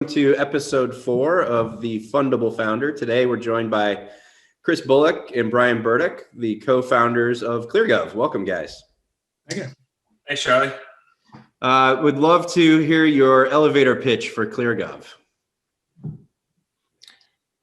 To episode 4 of the Fundable Founder. Today we're joined by Chris Bullock and Bryan Burdick, the co-founders of ClearGov. Welcome, guys. Thank you. Thanks, Charlie. Would love to hear your elevator pitch for ClearGov.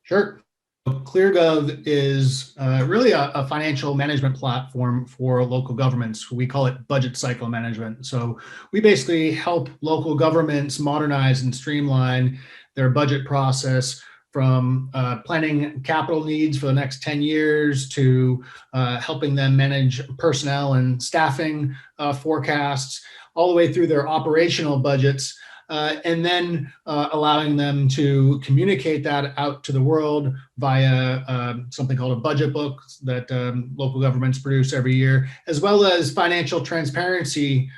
Sure. ClearGov is really a financial management platform for local governments. We call it budget cycle management. So we basically help local governments modernize and streamline their budget process from planning capital needs for the next 10 years to helping them manage personnel and staffing forecasts, all the way through their operational budgets. And then allowing them to communicate that out to the world via something called a budget book that local governments produce every year, as well as financial transparency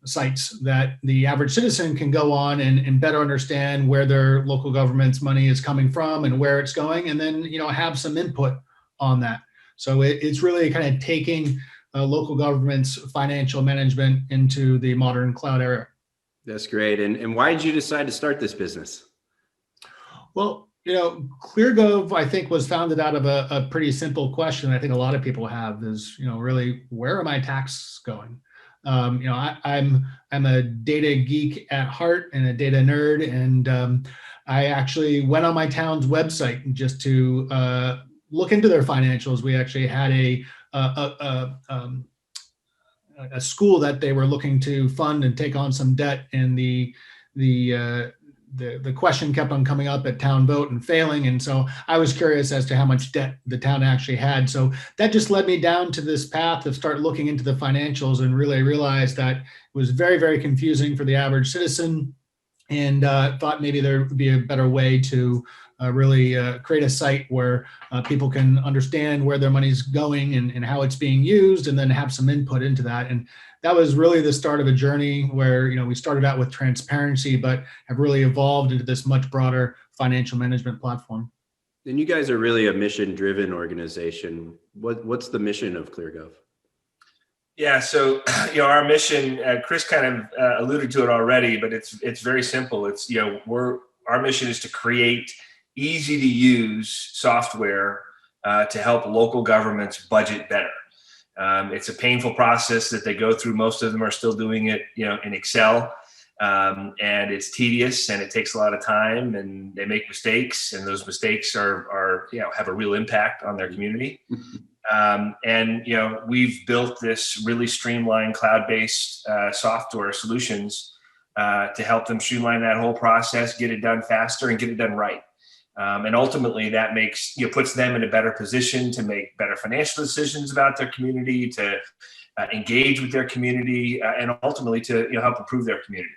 sites that the average citizen can go on and better understand where their local government's money is coming from and where it's going, and then have some input on that. So it's really kind of taking local government's financial management into the modern cloud era. That's great. And why did you decide to start this business? Well, ClearGov, I think, was founded out of a pretty simple question I think a lot of people have is, really, where are my taxes going? I'm a data geek at heart and a data nerd. And I actually went on my town's website just to look into their financials. We actually had a school that they were looking to fund and take on some debt, and the question kept on coming up at town vote and failing, and so I was curious as to how much debt the town actually had. So that just led me down to this path of start looking into the financials, and really realized that it was very, very confusing for the average citizen, and thought maybe there would be a better way to really create a site where people can understand where their money's going and how it's being used, and then have some input into that. And that was really the start of a journey where, we started out with transparency, but have really evolved into this much broader financial management platform. And you guys are really a mission-driven organization. What's the mission of ClearGov? Yeah, so our mission, Chris kind of alluded to it already, but it's very simple. It's our mission is to create easy to use software to help local governments budget better. It's a painful process that they go through. Most of them are still doing it, in Excel, and it's tedious and it takes a lot of time, and they make mistakes, and those mistakes are have a real impact on their community. And we've built this really streamlined cloud-based software solutions to help them streamline that whole process, get it done faster, and get it done right. And ultimately that makes, puts them in a better position to make better financial decisions about their community, to engage with their community, and ultimately to help improve their community.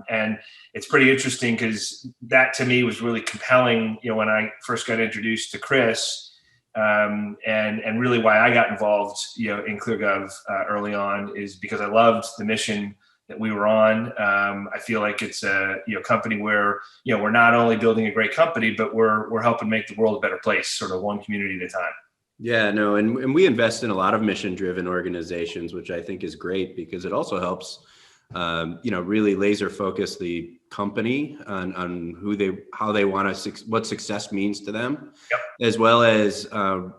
And it's pretty interesting because that to me was really compelling, when I first got introduced to Chris, and really why I got involved, in ClearGov early on, is because I loved the mission that we were on. I feel like it's a company where we're not only building a great company, but we're helping make the world a better place, sort of one community at a time. Yeah, no, and we invest in a lot of mission-driven organizations, which I think is great because it also helps, really laser focus the company on how they want to, what success means to them, yep. As well as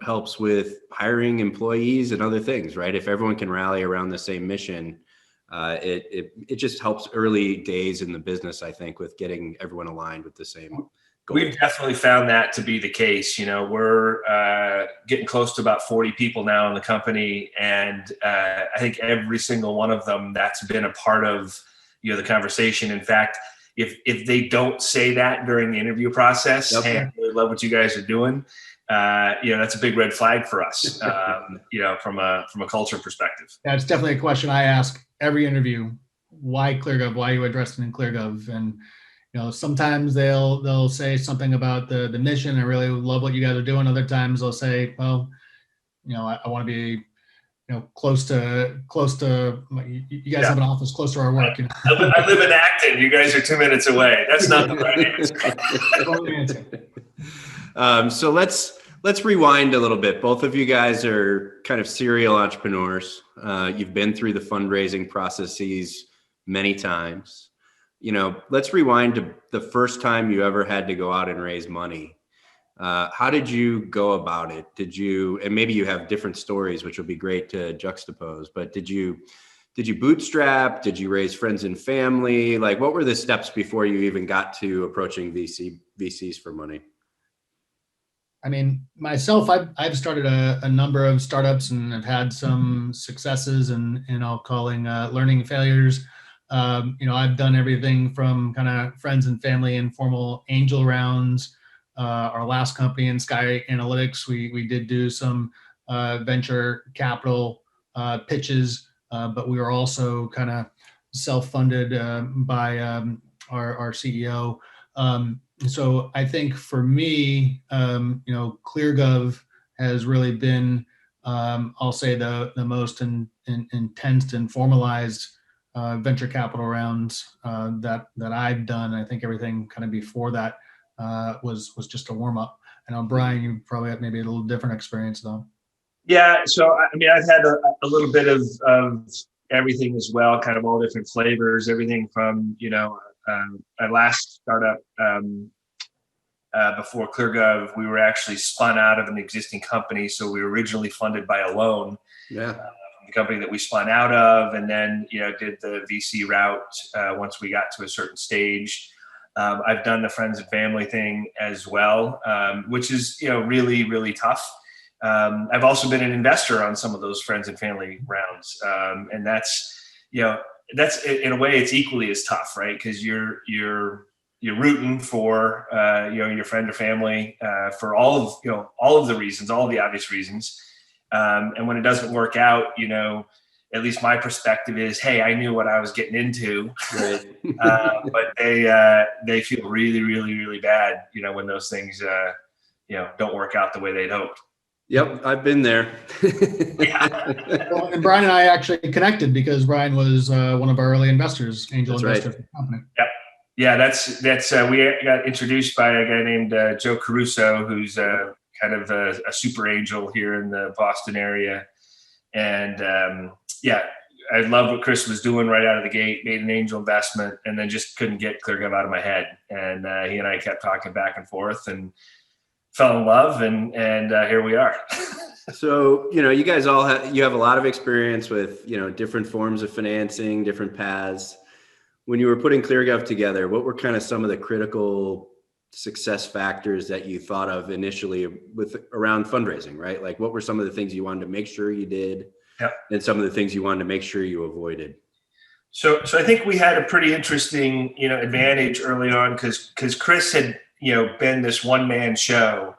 helps with hiring employees and other things, right? If everyone can rally around the same mission, it just helps early days in the business, I think, with getting everyone aligned with the same goal. We've definitely found that to be the case. We're getting close to about 40 people now in the company, and I think every single one of them, that's been a part of the conversation. In fact, if they don't say that during the interview process, okay, hey, I really love what you guys are doing, that's a big red flag for us, from a culture perspective. Yeah, it's definitely a question I ask every interview. Why ClearGov? Why are you interested in ClearGov? And sometimes they'll say something about the mission. I really love what you guys are doing. Other times they'll say, well, I want to be close to you guys have an office close to our work. I live in Acton. You guys are 2 minutes away. That's not the right answer. So let's rewind a little bit. Both of you guys are kind of serial entrepreneurs. You've been through the fundraising processes many times. let's rewind to the first time you ever had to go out and raise money. How did you go about it? And maybe you have different stories, which will be great to juxtapose, but did you bootstrap? Did you raise friends and family? Like, what were the steps before you even got to approaching VCs for money? I mean, myself, I've started a number of startups and have had some successes and I'll calling learning failures. I've done everything from kind of friends and family, informal angel rounds. Our last company in Sky Analytics, we did do some venture capital pitches, but we were also kind of self-funded by our CEO. So I think for me, ClearGov has really been, I'll say, the most intense and formalized venture capital rounds that I've done. I think everything kind of before that was just a warm up. I know, Brian, you probably have maybe a little different experience though. Yeah. So, I mean, I've had a little bit of everything as well, kind of all different flavors, everything from, our last startup before ClearGov, we were actually spun out of an existing company. So we were originally funded by a loan. Yeah. The company that we spun out of, and then, did the VC route once we got to a certain stage. I've done the friends and family thing as well, which is, really, really tough. I've also been an investor on some of those friends and family rounds. And that's in a way it's equally as tough, right? Because you're rooting for, your friend or family for all of the reasons, all of the obvious reasons. And when it doesn't work out, at least my perspective is, hey, I knew what I was getting into, right. but they feel really, really, really bad, when those things, don't work out the way they'd hoped. Yep, I've been there. Yeah. Well, and Brian and I actually connected because Brian was one of our early investors, angel investor for the company. Yep. Yeah, that's we got introduced by a guy named Joe Caruso, who's kind of a super angel here in the Boston area. And I loved what Chris was doing right out of the gate, made an angel investment, and then just couldn't get ClearGov out of my head. And he and I kept talking back and forth and fell in love, and here we are. So, you guys you have a lot of experience with, different forms of financing, different paths. When you were putting ClearGov together, what were kind of some of the critical success factors that you thought of initially around fundraising, right? Like, what were some of the things you wanted to make sure you did, and some of the things you wanted to make sure you avoided? So I think we had a pretty interesting, advantage early on because Chris had, been this one-man show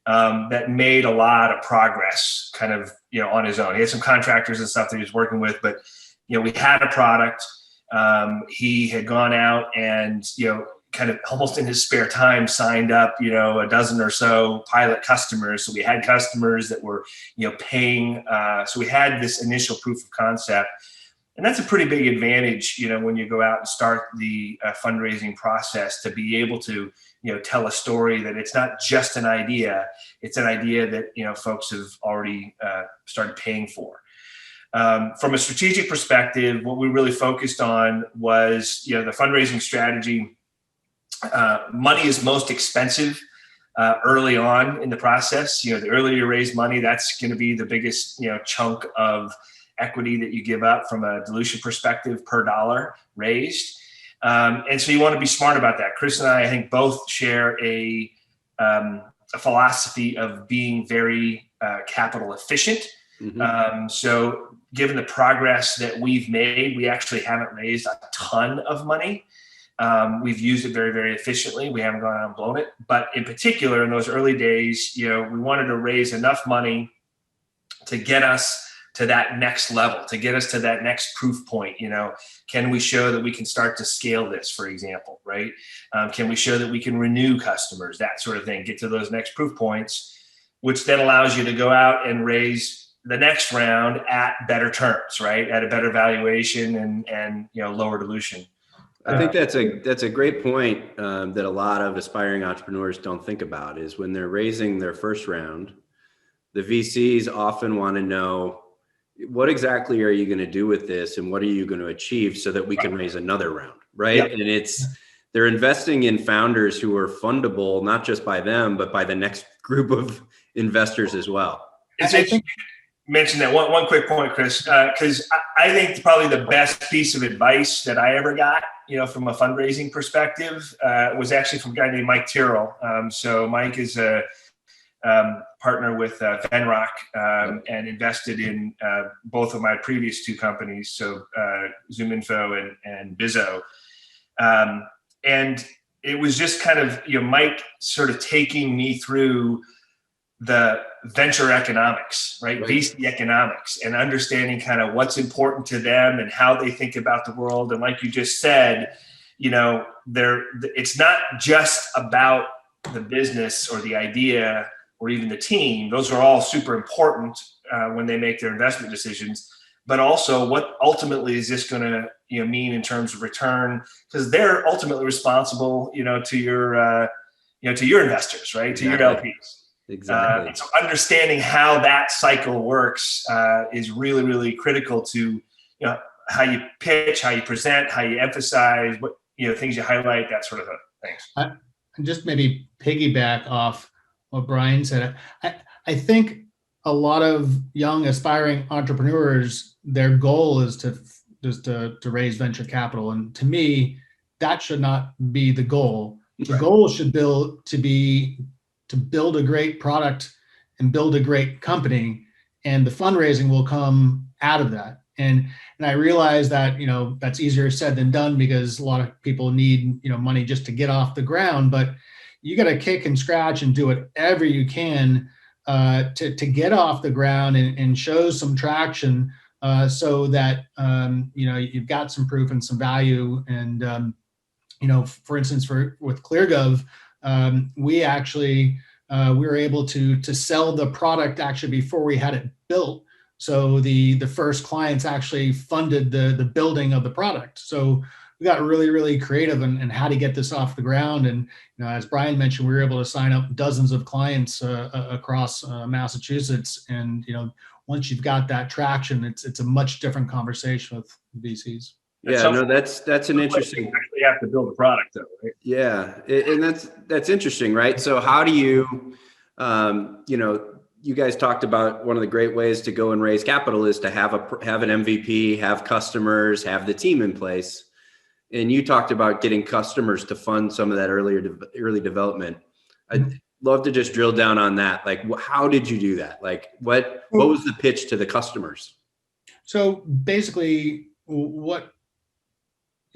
that made a lot of progress kind of, on his own. He had some contractors and stuff that he was working with, but, we had a product. He had gone out and, kind of almost in his spare time signed up, a dozen or so pilot customers. So we had customers that were, paying. So we had this initial proof of concept. And that's a pretty big advantage, when you go out and start the fundraising process, to be able to, tell a story that it's not just an idea, it's an idea that, folks have already started paying for. From a strategic perspective, what we really focused on was, the fundraising strategy. Money is most expensive early on in the process. The earlier you raise money, that's going to be the biggest, chunk of equity that you give up from a dilution perspective per dollar raised. And so you want to be smart about that. Chris and I think, both share a philosophy of being very capital efficient. Mm-hmm. So given the progress that we've made, we actually haven't raised a ton of money. We've used it very, very efficiently. We haven't gone out and blown it. But in particular, in those early days, we wanted to raise enough money to get us to that next level, to get us to that next proof point. Can we show that we can start to scale this, for example, right? Can we show that we can renew customers, that sort of thing, get to those next proof points, which then allows you to go out and raise the next round at better terms, right? At a better valuation and lower dilution. I think that's a great point that a lot of aspiring entrepreneurs don't think about, is when they're raising their first round, the VCs often want to know, what exactly are you going to do with this, and what are you going to achieve so that we can raise another round, right? Yep. And they're investing in founders who are fundable, not just by them, but by the next group of investors as well. It's interesting you mentioned that one quick point, Chris, because I think probably the best piece of advice that I ever got, from a fundraising perspective, was actually from a guy named Mike Tyrrell. So Mike is a partner with Venrock and invested in both of my previous two companies, so ZoomInfo and Bizzo. And it was just kind of, Mike sort of taking me through the venture economics, right? VC economics, and understanding kind of what's important to them and how they think about the world. And like you just said, it's not just about the business or the idea or even the team. Those are all super important when they make their investment decisions, but also what ultimately is this going to mean in terms of return, because they're ultimately responsible to your investors, right? Exactly. To your LPs. Exactly. So understanding how that cycle works is really, really critical to how you pitch, how you present, how you emphasize, what things you highlight, that sort of thing. And just maybe piggyback off what Brian said. I think a lot of young aspiring entrepreneurs, their goal is to raise venture capital, and to me, that should not be the goal. The goal should be to build a great product and build a great company, and the fundraising will come out of that. And I realize that that's easier said than done, because a lot of people need money just to get off the ground, but you got to kick and scratch and do whatever you can to get off the ground and show some traction, so that you've got some proof and some value. And for instance, with ClearGov, we actually we were able to sell the product actually before we had it built. So the first clients actually funded the building of the product. So we got really, really creative in how to get this off the ground. And as Brian mentioned, we were able to sign up dozens of clients across Massachusetts. And once you've got that traction, it's a much different conversation with VCs. Yeah, no, that's an interesting. You actually have to build a product, though, right? Yeah, and that's interesting, right? So how do you, you guys talked about one of the great ways to go and raise capital is to have an MVP, have customers, have the team in place, and you talked about getting customers to fund some of that early development. I'd love to just drill down on that. Like, how did you do that? Like, what was the pitch to the customers? So basically,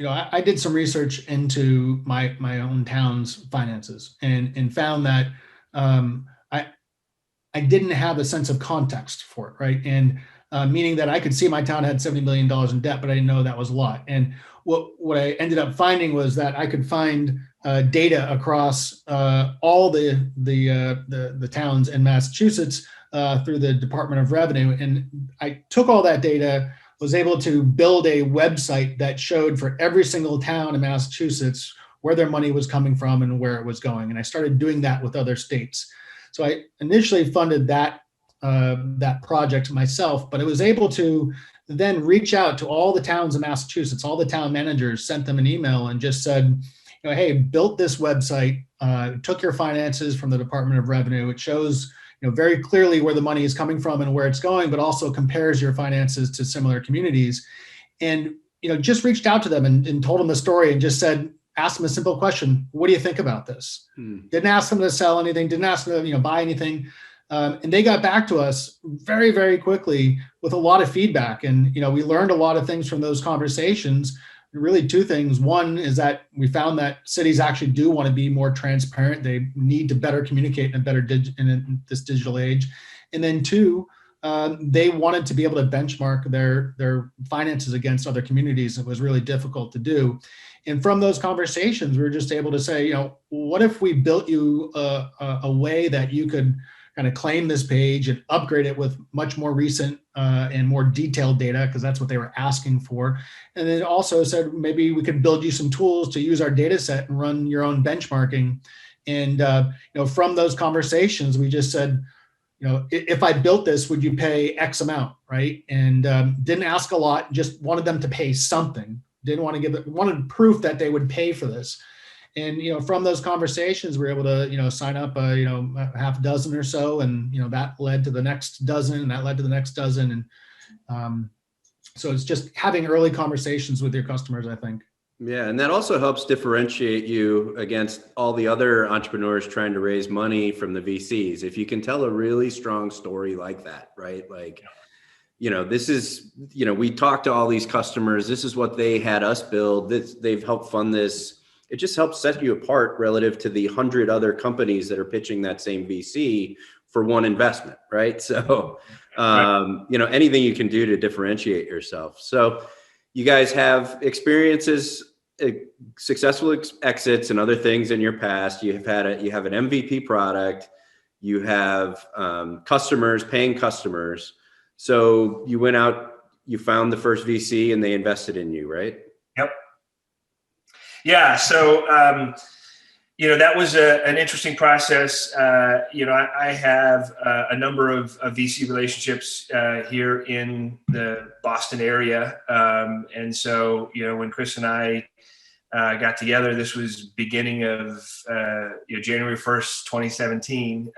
I did some research into my own town's finances and found that I didn't have a sense of context for it, right? And meaning that I could see my town had $70 million in debt, but I didn't know that was a lot. And what I ended up finding was that I could find data across all the towns in Massachusetts through the Department of Revenue, and I took all that data, was able to build a website that showed for every single town in Massachusetts where their money was coming from and where it was going. And I started doing that with other states. So I initially funded that project myself, but I was able to then reach out to all the towns in Massachusetts, all the town managers, sent them an email and just said, hey, built this website, took your finances from the Department of Revenue. It shows very clearly where the money is coming from and where it's going, but also compares your finances to similar communities. And, just reached out to them and told them the story and just said, ask them a simple question. What do you think about this? Didn't ask them to sell anything, didn't ask them to buy anything. And they got back to us very, very quickly with a lot of feedback. And, we learned a lot of things from those conversations. Really two things. One is that we found that cities actually do want to be more transparent. They need to better communicate in this digital age. And then two, they wanted to be able to benchmark their finances against other communities. It was really difficult to do. And from those conversations, we were just able to say, what if we built you a way that you could kind of claim this page and upgrade it with much more recent and more detailed data, because that's what they were asking for. And then also said, maybe we could build you some tools to use our data set and run your own benchmarking. And from those conversations, we just said, if I built this, would you pay X amount, right? And didn't ask a lot, just wanted them to pay something. didn't want to wanted proof that they would pay for this. And, from those conversations, we were able to, sign up, a half dozen or so. And, that led to the next dozen, and that led to the next dozen. And so it's just having early conversations with your customers, I think. Yeah, and that also helps differentiate you against all the other entrepreneurs trying to raise money from the VCs. If you can tell a really strong story like that, right? Like, this is, we talked to all these customers. This is what they had us build. They've helped fund this. It just helps set you apart relative to the 100 other companies that are pitching that same VC for one investment, right? So, anything you can do to differentiate yourself. So you guys have experiences, successful exits and other things in your past. You have an MVP product. You have customers, paying customers. So you went out, you found the first VC and they invested in you, right? Yep. Yeah. So, that was an interesting process. I have a number of VC relationships here in the Boston area. And so, when Chris and I got together, this was beginning of January 1st, 2017.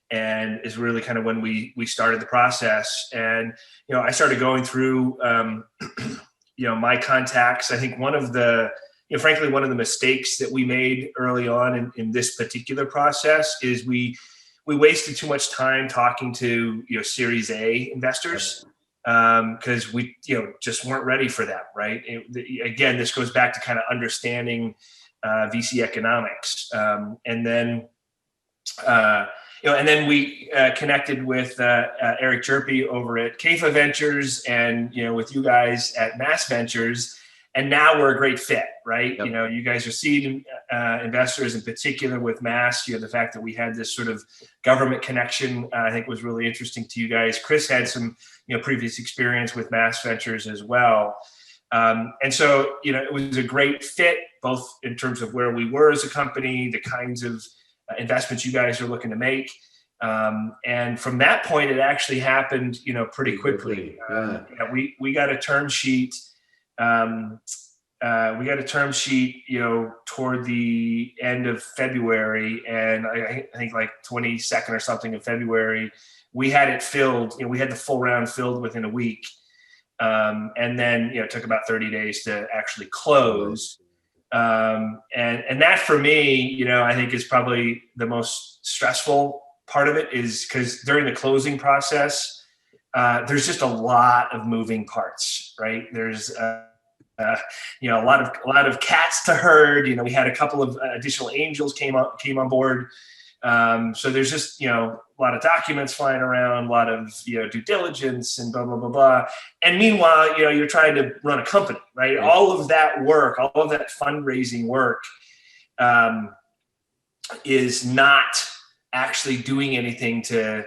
And is really kind of when we started the process. And, I started going through, my contacts. I think one of the mistakes that we made early on in this particular process is we wasted too much time talking to, Series A investors because we, just weren't ready for them. Right. Again, this goes back to kind of understanding VC economics. And then we connected with Eric Jerpy over at CAFA Ventures and, with you guys at Mass Ventures. And now we're a great fit, right? Yep. You guys are seed investors, in particular with Mass. The fact that we had this sort of government connection, I think was really interesting to you guys. Chris had some, previous experience with Mass Ventures as well. And so, it was a great fit, both in terms of where we were as a company, the kinds of investments you guys are looking to make. And from that point, it actually happened, pretty quickly. Yeah. We got a term sheet. Toward the end of February, and I think like 22nd or something of February, we had it filled. We had the full round filled within a week. And then, it took about 30 days to actually close. And that for me, I think is probably the most stressful part of it, is because during the closing process, there's just a lot of moving parts, right? There's, a lot of cats to herd. We had a couple of additional angels came on board. So there's just, a lot of documents flying around, a lot of, due diligence and blah, blah, blah, blah. And meanwhile, you're trying to run a company, right? All of that work, all of that fundraising work is not actually doing anything to,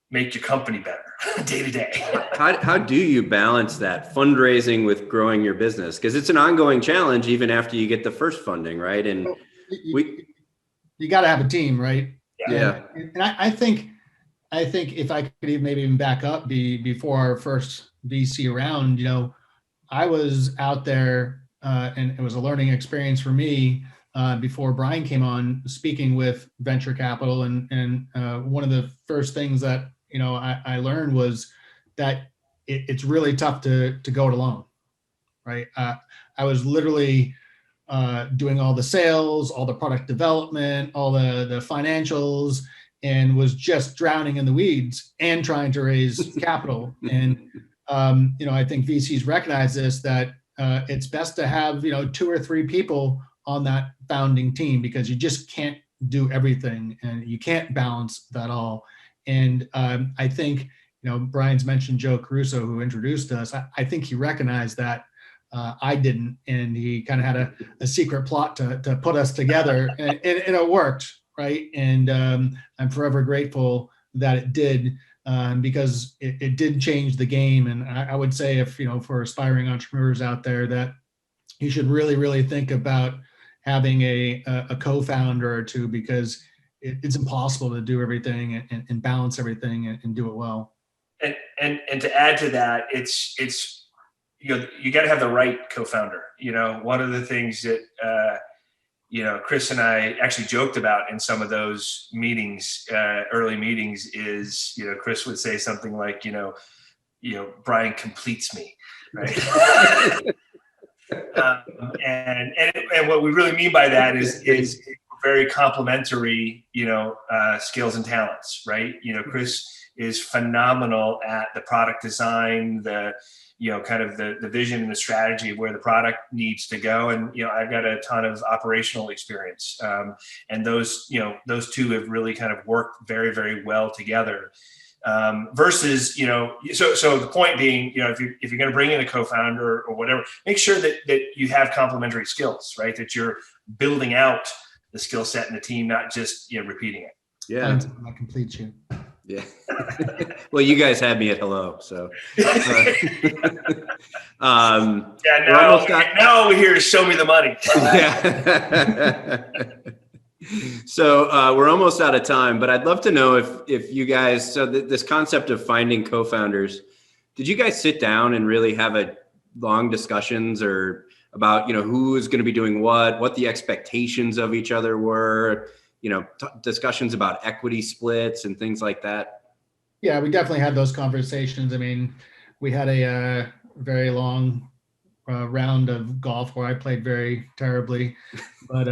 make your company better day to day. How do you balance that fundraising with growing your business? Because it's an ongoing challenge even after you get the first funding, right? And you got to have a team, right? Yeah. And I think if I could maybe even back up before our first VC round, I was out there and it was a learning experience for me before Brian came on, speaking with venture capital. And one of the first things that, I learned was that it's really tough to go it alone, right? I was literally doing all the sales, all the product development, all the financials, and was just drowning in the weeds and trying to raise capital. And, I think VCs recognize this, that it's best to have, 2 or 3 people on that founding team, because you just can't do everything and you can't balance that all. And I think, Brian's mentioned Joe Caruso, who introduced us. I think he recognized that I didn't, and he kind of had a secret plot to put us together, and it worked, right? And I'm forever grateful that it did, because it did change the game. And I would say, if for aspiring entrepreneurs out there, that you should really, really think about having a co-founder or two, because it's impossible to do everything and balance everything and do it well. And to add to that, it's you got to have the right co-founder. One of the things that Chris and I actually joked about in some of those meetings, early meetings, is Chris would say something like, Bryan completes me, right? And what we really mean by that is very complementary, skills and talents, right? Chris is phenomenal at the product design, kind of the vision and the strategy of where the product needs to go. And, I've got a ton of operational experience. And those two have really kind of worked very, very well together. Versus, so the point being, if you're going to bring in a co-founder or whatever, make sure that you have complementary skills, right? That you're building out the skill set in the team, not just, repeating it. Yeah. That completes you. Yeah. Well, you guys had me at hello, so. Now over here to show me the money. Yeah. So we're almost out of time, but I'd love to know if you guys, this concept of finding co-founders, did you guys sit down and really have a long discussions or about, who is going to be doing what the expectations of each other were, discussions about equity splits and things like that? Yeah, we definitely had those conversations. I mean, we had a very long round of golf where I played very terribly, but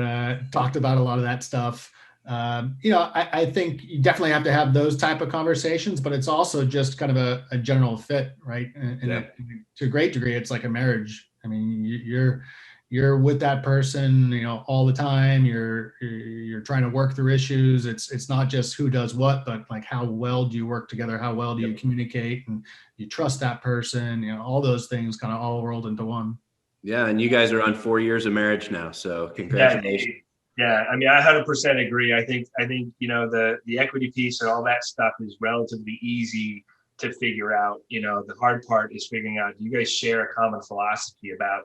talked about a lot of that stuff. I think you definitely have to have those type of conversations, but it's also just kind of a general fit, right? And to a great degree, it's like a marriage. I mean, you're with that person, all the time. You're trying to work through issues. It's not just who does what, but like how well do you work together? How well do you communicate? And you trust that person? All those things kind of all rolled into one. Yeah, and you guys are on 4 years of marriage now, so congratulations. Yeah, I mean, I 100% agree. I think the equity piece and all that stuff is relatively easy to figure out. The hard part is figuring out, do you guys share a common philosophy about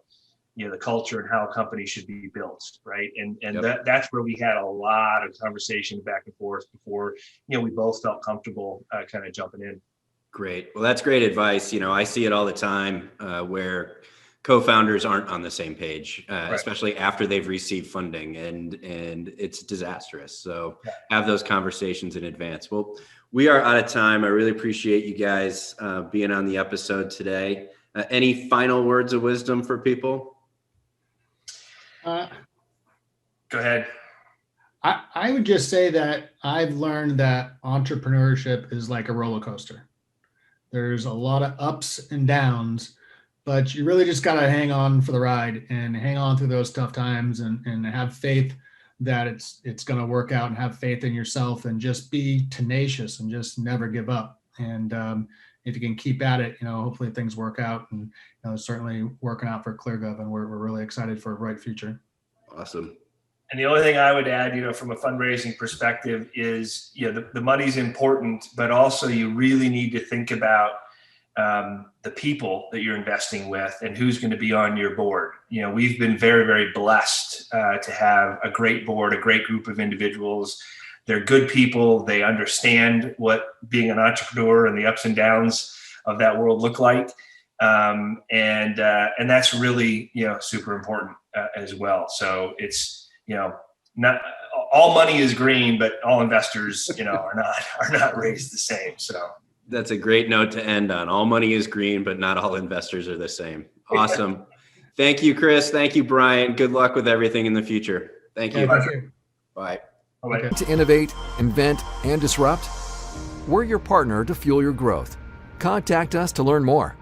the culture and how a company should be built, right? And that's where we had a lot of conversation back and forth before we both felt comfortable kind of jumping in. Great. Well, that's great advice. I see it all the time where co-founders aren't on the same page, right, especially after they've received funding, and it's disastrous. So have those conversations in advance. Well, we are out of time. I really appreciate you guys being on the episode today. Any final words of wisdom for people? Go ahead. I would just say that I've learned that entrepreneurship is like a roller coaster. There's a lot of ups and downs, but you really just got to hang on for the ride and hang on through those tough times and have faith that it's going to work out, and have faith in yourself, and just be tenacious and just never give up. And if you can keep at it, hopefully things work out, and certainly working out for ClearGov, and we're really excited for a bright future. Awesome. And the only thing I would add, from a fundraising perspective is, the money's important, but also you really need to think about the people that you're investing with and who's going to be on your board. We've been very, very blessed to have a great board, a great group of individuals. They're good people. They understand what being an entrepreneur and the ups and downs of that world look like. And that's really, super important as well. So it's, not all money is green, but all investors, are not raised the same. So that's a great note to end on. All money is green, but not all investors are the same. Awesome. Thank you, Chris. Thank you, Bryan. Good luck with everything in the future. Thank you. Bye. Bye. To innovate, invent, and disrupt? We're your partner to fuel your growth. Contact us to learn more.